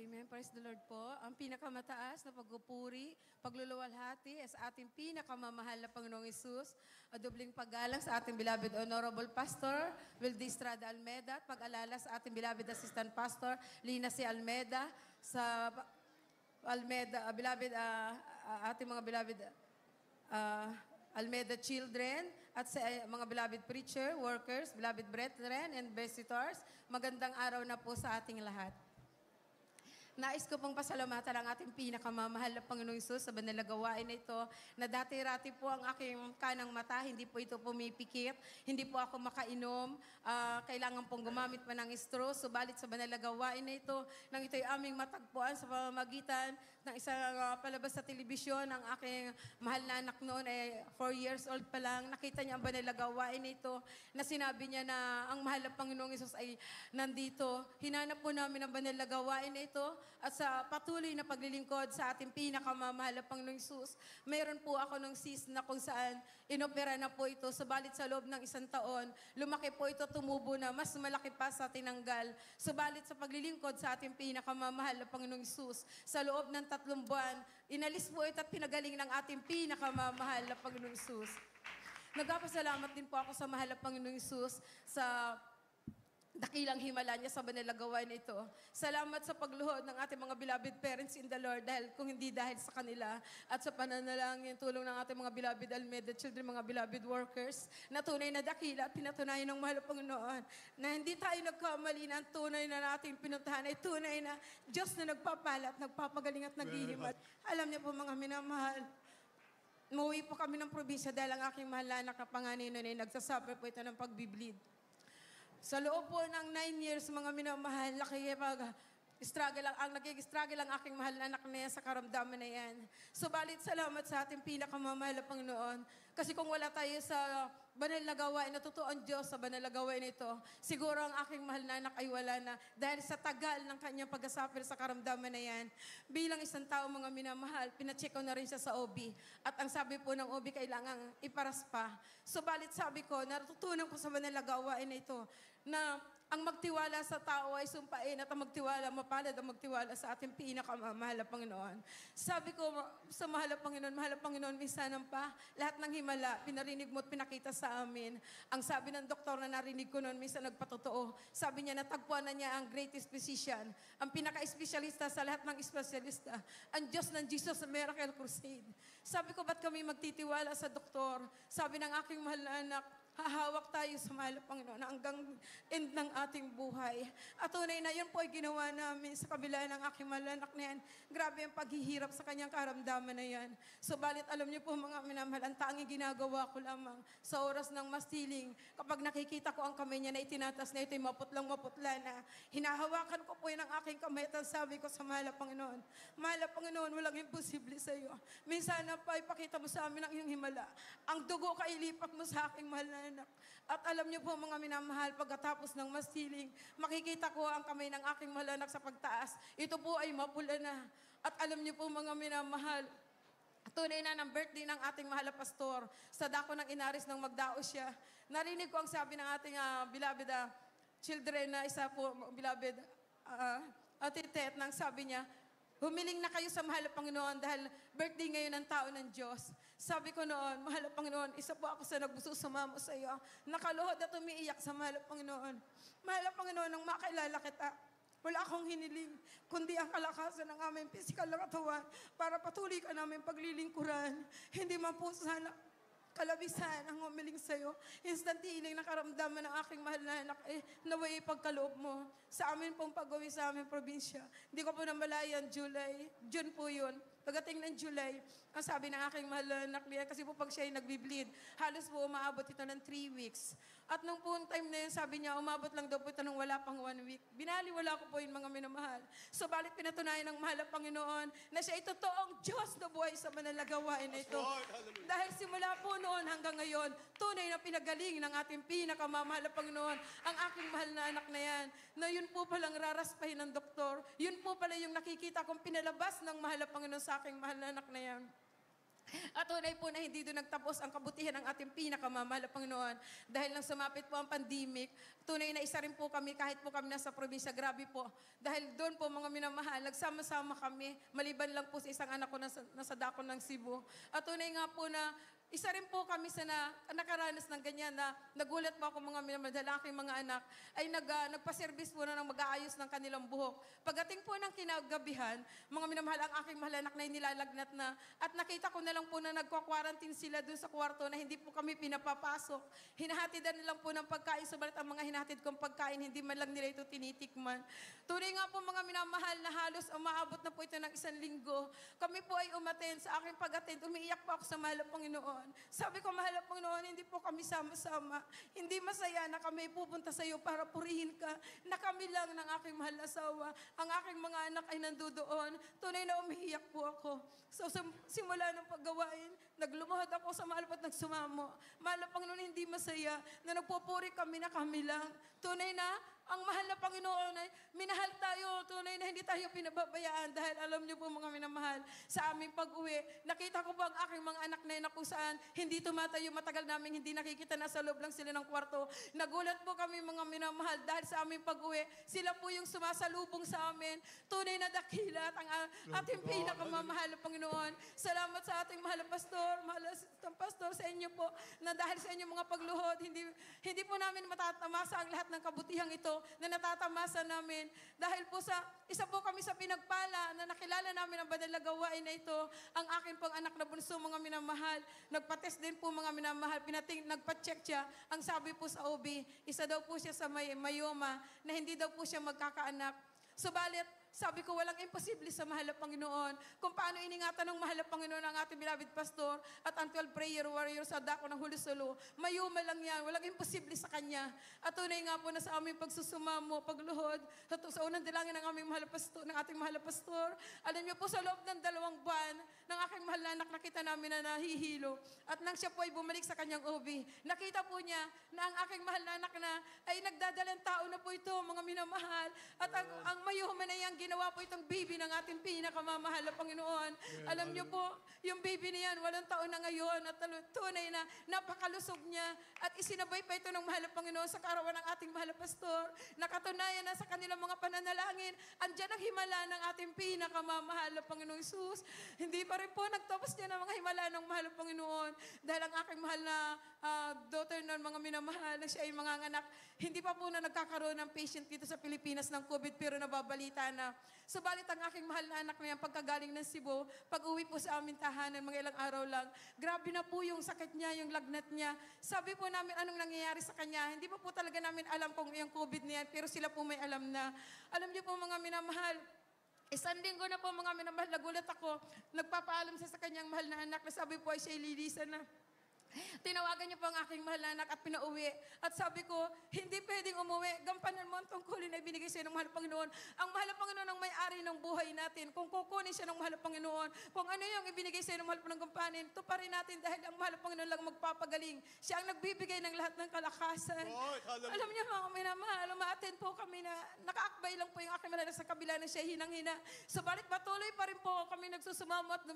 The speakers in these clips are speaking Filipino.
Amen. Praise the Lord po. Ang pinakamataas na pagpupuri, pagluluwalhati sa ating pinakamamahal na Panginoong Hesus, at dubling paggalang sa ating beloved Honorable Pastor Wildy Estrada Almeda, at pag-alala sa ating beloved Assistant Pastor Lina C. Almeda, sa beloved, ating mga beloved Almeda children, at sa mga beloved preacher, workers, beloved brethren, and visitors. Magandang araw na po sa ating lahat. Nais ko pong pasalamatan ang ating pinakamamahal na Panginoong Hesus sa banal na gawain na ito, na dati-rati po ang aking kanang mata, hindi po ito pumipikit, hindi po ako makainom, kailangan pong gumamit pa ng straw, subalit sa banal na gawain na ito, nang ito'y aming matagpuan sa pamamagitan ng isang palabas sa telebisyon, ang aking mahal na anak noon ay 4 years old pa lang, nakita niya ang banal na gawain na ito, na sinabi niya na ang mahal na Panginoong Hesus ay nandito. Hinanap po namin ang banal na gawain na ito, at sa patuloy na paglilingkod sa ating pinakamamahal na Panginoong Hesus, mayroon po ako ng cyst na kung saan inopera na po ito. Subalit sa loob ng 1 taon, lumaki po ito, tumubo na, mas malaki pa sa tinanggal. Subalit sa paglilingkod sa ating pinakamamahal na Panginoong Hesus, sa loob ng 3 buwan, inalis po ito at pinagaling ng ating pinakamamahal na Panginoong Hesus. Nagpapasalamat din po ako sa mahal na Panginoong Hesus sa dakilang himala niya sa banal na gawain na ito. Salamat sa pagluhod ng ating mga beloved parents in the Lord, dahil kung hindi dahil sa kanila at sa pananalangin, tulong ng ating mga beloved Almeda children, mga beloved workers, na tunay na dakila at pinatunayan ng mahal na Panginoon, na hindi tayo nagkamali, na ang tunay na nating pinuntahan ay tunay na Diyos na nagpapala at nagpapagaling at naghihimat. Alam niyo po mga minamahal, umuwi po kami ng probinsya dahil ang aking mahal na anak na panganay nun ay nagsasuffer po ito ng pagbibleed. Sa loob po ng 9 years, mga minamahal, struggle ang nag-struggle ang aking mahal na anak na yan sa karamdaman na yan. Subalit salamat sa ating pinakamamahal na Panginoon. Kasi kung wala tayo sa banal na gawain, na totoo ang Diyos sa banal na gawain ito, siguro ang aking mahal na anak ay wala na. Dahil sa tagal ng kanyang pag-asapir sa karamdaman na yan, bilang isang tao, mga minamahal, pinacheck ko na rin siya sa OB. At ang sabi po ng OB, kailangang iparas pa. Subalit sabi ko, natutunan ko sa banal na gawain na ito, na ang magtiwala sa tao ay sumpain, at ang magtiwala, mapalad ang magtiwala sa ating pinakamamahal na Panginoon. Sabi ko sa mahal na Panginoon, minsan pa, lahat ng himala, pinarinig mo at pinakita sa amin. Ang sabi ng doktor na narinig ko noon, minsan nagpatotoo. Sabi niya, natagpuan na niya ang greatest physician, ang pinaka-espesyalista sa lahat ng espesyalista, ang Diyos ng Jesus Miracle Crusade. Sabi ko, ba't kami magtitiwala sa doktor? Sabi ng aking mahal na anak, hahawak tayo sa mahal na Panginoon hanggang end ng ating buhay. At tunay na yun po ay ginawa namin sa kabila ng aking mahal na anak na yan. Grabe ang paghihirap sa kanyang karamdaman na yan. Subalit alam niyo po mga minamahal, ang tanging ginagawa ko lamang sa oras ng mastiling, kapag nakikita ko ang kamay niya na itinatas na ito'y maputlang-maputla na, hinahawakan ko po yun ang aking kamay at sabi ko sa mahal na Panginoon, mahal na Panginoon, walang imposible sa iyo. Minsan na pa, ipakita mo sa amin ang iyong himala. Ang dugo ka ilipat mo sa aking mahal na anak. At alam niyo po mga minamahal, pagkatapos ng mastiling, makikita ko ang kamay ng aking mahal na anak sa pagtaas. Ito po ay mapula na. At alam niyo po mga minamahal, tunay na ng birthday ng ating mahal na pastor, sa dako ng Inaris nang magdao siya. Narinig ko ang sabi ng ating beloved children na isa po, beloved Ate Tet, nang sabi niya, humiling na kayo sa mahal na Panginoon dahil birthday ngayon ng tao ng Diyos. Sabi ko noon, mahal na Panginoon, isa po ako sa nagbususumamo sa iyo. Nakaluhod at umiiyak sa mahal na Panginoon. Mahal na Panginoon, nang makilala kita, wala akong hiniling, kundi ang kalakasan ng aming physical na katawan para patuloy ka namin paglilingkuran. Hindi man po sana kalabisan ang humiling sa'yo. Instant healing na karamdaman ng aking mahal na anak, naway pagkaloob mo sa amin pong pag-uwi sa aming probinsya. Hindi ko po namalayan, June po yun. Pagdating ng July, ang sabi ng aking mahal na anak niya, kasi po pag siya ay nagbibleed, halos po umaabot ito ng 3 weeks. At nung po time na yun, sabi niya, umabot lang daw po ito nung wala pang 1 week. Binaliwala ko po yung mga minamahal. Subalit pinatunayan ng mahal na Panginoon na siya ay totoong Diyos na buhay sa banal na gawain na ito. Dahil simula po noon hanggang ngayon, tunay na pinagaling ng ating pinakamamahal na Panginoon ang aking mahal na anak na yan, na yun po palang raraspahin ng doktor, yun po pala yung nakikita kong pinalabas ng mahal na Panginoon sa aking mahal na anak na yan. At tunay po na hindi doon nagtapos ang kabutihan ng ating pinakamamahal na Panginoon. Dahil nang sumapit po ang pandemic, tunay na isa rin po kami kahit po kami nasa probinsya. Grabe po. Dahil doon po mga minamahal, nagsama-sama kami. Maliban lang po sa isang anak ko nasa dako ng Cebu. At tunay nga po na isa rin po kami sa nakaranas ng ganyan na nagulat po ako mga minamahal, mga anak ay nagpa-service po na ng mag-aayos ng kanilang buhok. Pagdating po ng kinagabihan, mga minamahal, ang aking mahal anak na nilalagnat na at nakita ko na lang po na nagkwa-quarantine sila dun sa kwarto na hindi po kami pinapapasok. Hinahatidan nilang po ng pagkain, subalit ang mga hinahatid kong pagkain, hindi man lang nila ito tinitikman. Tunay nga po mga minamahal na halos umaabot na po ito ng 1 linggo. Kami po ay umaten. Sa aking pag-attend, umiiyak po ako sa mahal na Panginoon. Sabi ko, mahal na Panginoon, hindi po kami sama-sama. Hindi masaya na kami pupunta sa iyo para purihin ka, na kami lang ng aking mahal na asawa. Ang aking mga anak ay nandoon. Tunay na umiiyak po ako. So, simula ng paggawain, naglumuhod ako sa mahal at nagsumamo. Mahal na Panginoon, hindi masaya na nagpupuri kami na kami lang. Tunay na, ang mahal na Panginoon ay minahal tayo. Tunay na hindi tayo pinababayaan dahil alam niyo po mga minamahal, sa aming pag-uwi, nakita ko po ang aking mga anak na yun na kung saan hindi tumatayo, matagal namin hindi nakikita, nasa loob lang sila ng kwarto. Nagulat po kami mga minamahal dahil sa aming pag-uwi, sila po yung sumasalubong sa amin. Tunay na dakila at ang ating pinakamamahal na Panginoon. Salamat sa ating mahal na pastor, mahal na pastor, sa inyo po, na dahil sa inyong mga pagluhod, hindi po namin matatamasa ang lahat ng kabutihang ito na natatamasa namin. Dahil po isa po kami sa pinagpala na nakilala namin ang banal na gawain na ito. Ang akin pong anak na bunso, mga minamahal, nagpa-test din po mga minamahal, nagpa-check siya. Ang sabi po sa OB, isa daw po siya sa myoma, na hindi daw po siya magkakaanak. Subalit, sabi ko, walang imposible sa mahal na Panginoon. Kung paano iningatan ng mahal na Panginoon ang ating beloved pastor at ang 12 prayer warrior sa dako ng Huli Solo, mayuma lang yan. Walang imposible sa Kanya. At tunay nga po na sa aming pagsusumamo, pagluhod, sa unang dalangin ng aming mahal na pastor, ng ating mahal na pastor, alam niyo po, sa loob ng 2 buwan, ng aking mahal na anak, nakita namin na nahihilo. At nang siya po ay bumalik sa kanyang OB, nakita po niya na ang aking mahal na anak na ay nagdadalang tao na po ito, mga minamahal. At ang mayuma na yan, ginawa po itong baby ng ating pinakamamahal na Panginoon. Alam niyo po, yung baby na yan, 8 taon na ngayon at tunay na napakalusog niya at isinabay pa ito ng mahal na Panginoon sa karawan ng ating mahal na pastor. Nakatunayan na sa kanilang mga pananalangin, andyan ang himala ng ating pinakamamahal na Panginoong Isus. Hindi pa rin po nagtapos niya ng mga himala ng mahal na Panginoon dahil ang aking mahal na daughter ng mga minamahal na siya ay mga anak, hindi pa po na nagkakaroon ng patient dito sa Pilipinas ng COVID pero nababalita na. Subalit ang aking mahal na anak na yan, pagkagaling ng Cebu, pag-uwi po sa aming tahanan, mga ilang araw lang, grabe na po yung sakit niya, yung lagnat niya. Sabi po namin anong nangyayari sa kanya. Hindi pa po talaga namin alam kung yung COVID na yan, pero sila po may alam na. Alam niyo po mga minamahal, 1 linggo na po mga minamahal, nagulat ako. Nagpapaalam siya sa kanyang mahal na anak na sabi po ay siya ililisan na. Tinawagan niya po ang aking mahal na anak at pinauwi. At sabi ko, hindi pwedeng umuwi. Gampanan mo ang tungkulin na ibinigay sa'yo ng mahal na Panginoon. Ang mahal na Panginoon ang may-ari ng buhay natin. Kung kukunin siya ng mahal na Panginoon, kung ano yung ibinigay sa'yo ng mahal ng gampanin, tuparin natin dahil ang mahal na Panginoon lang magpapagaling. Siya ang nagbibigay ng lahat ng kalakasan. Alam niyo mga minamahal, umaattend po kami na nakaakbay lang po yung aking mahal sa kabila na siya hinang-hina. Subalit patuloy pa rin po kami nagsusumamo at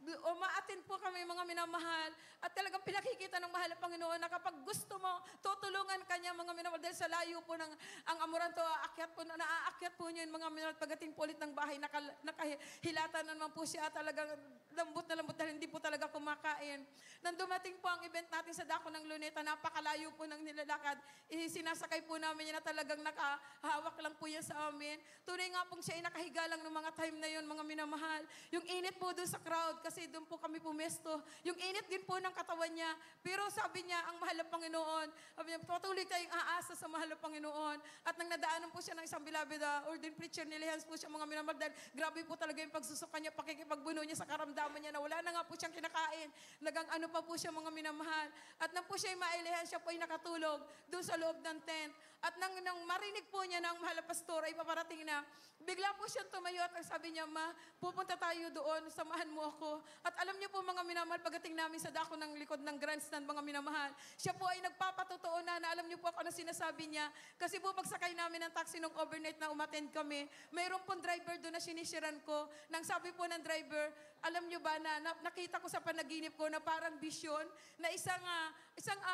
umaattend po kami mga minamahal. At talagang nakikita ng mahal na Panginoon na kapag gusto mo, tutulungan kanya mga minamahal dahil sa layo po ng ang Amoranto, naaakyat po niyo yung mga minamahal pagating po ulit ng bahay, nakahilatan na naman po siya, talagang lambot na lambot dahil hindi po talaga kumakain. Nang dumating po ang event natin sa dako ng Luneta, napakalayo po ng nilalakad, sinasakay po namin yan na talagang nakahawak lang po yan sa amin. Tunay nga pong siya ay nakahiga lang ng mga time na yon mga minamahal. Yung init po doon sa crowd, kasi doon po kami pumesto. Yung init din po ng katawan niya, pero sabi niya, ang mahal na Panginoon, sabi niya, patuloy tayong aasa sa mahal na Panginoon. At nang nadaanan po siya ng isang beloved ordained preacher, nilihans po siya mga minamahal, dahil grabe po talaga yung pagsusuka niya, pakikipagbuno niya sa karamdaman niya na wala na nga po siyang kinakain. Nagang ano pa po siya mga minamahal. At nang po siya ay mailihan, siya po ay nakatulog doon sa loob ng tent. At nang marinig po niya ng mahal na pastor ay paparating na, bigla po siyang tumayo at sabi niya, ma, pupunta tayo doon, samahan mo ako. At alam niyo po mga minamahal, pagdating namin sa dako ng likod ng grandstand, mga minamahal, siya po ay nagpapatotoo na alam niyo po ano sinasabi niya. Kasi po pagsakay namin ng taxi nung overnight na umattend kami, mayroon pong driver doon na sinisiran ko. Nang sabi po ng driver, alam nyo ba na, nakita ko sa panaginip ko na parang bisyon na isang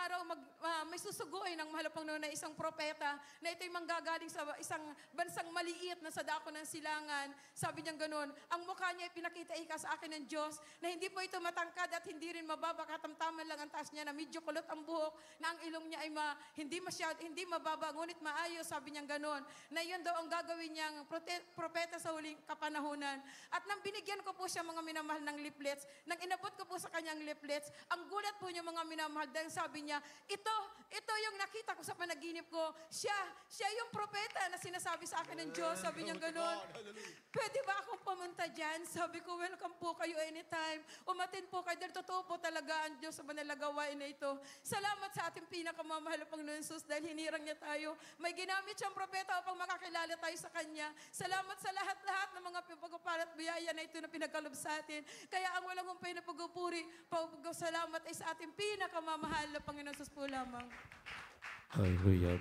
araw may susuguin ng mahal Panginoon na isang propeta na ito'y manggagaling sa isang bansang maliit na sa dako ng silangan. Sabi niya ganoon, ang mukha niya ay pinakita sa akin ng Diyos na hindi po ito matangkad at hindi rin mababa, katamtaman lang ang taas niya na medyo kulot ang buhok, na ang ilong niya ay hindi mababa, ngunit maayos. Sabi niya ganoon, na yun daw ang gagawin niyang propeta sa huling kapanahunan. At nang binigyan ko po siya mga minamahal ng leaflets, nang inabot ko po sa kanyang leaflets, ang gulat po niya mga minamahal dahil sabi niya, ito yung nakita ko sa panaginip ko, siya yung propeta na sinasabi sa akin ng Diyos. Sabi niya ganoon, pwede ba akong pumunta dyan? Sabi ko, welcome po kayo anytime. Umatin po kayo dahil totoo po talaga ang Diyos sa manalagawain na ito. Salamat sa ating pinakamamahal na Panginoon Jesus dahil hinirang niya tayo. May ginamit siyang propeta upang makakilala tayo sa Kanya. Salamat sa lahat-lahat ng mga pagpapala at biyaya na ito na pinagkalob sa atin. Kaya ang walang humpay na pagpupuri, salamat ay sa ating pinakamamahal na Panginoon Jesus po lamang. Hallelujah.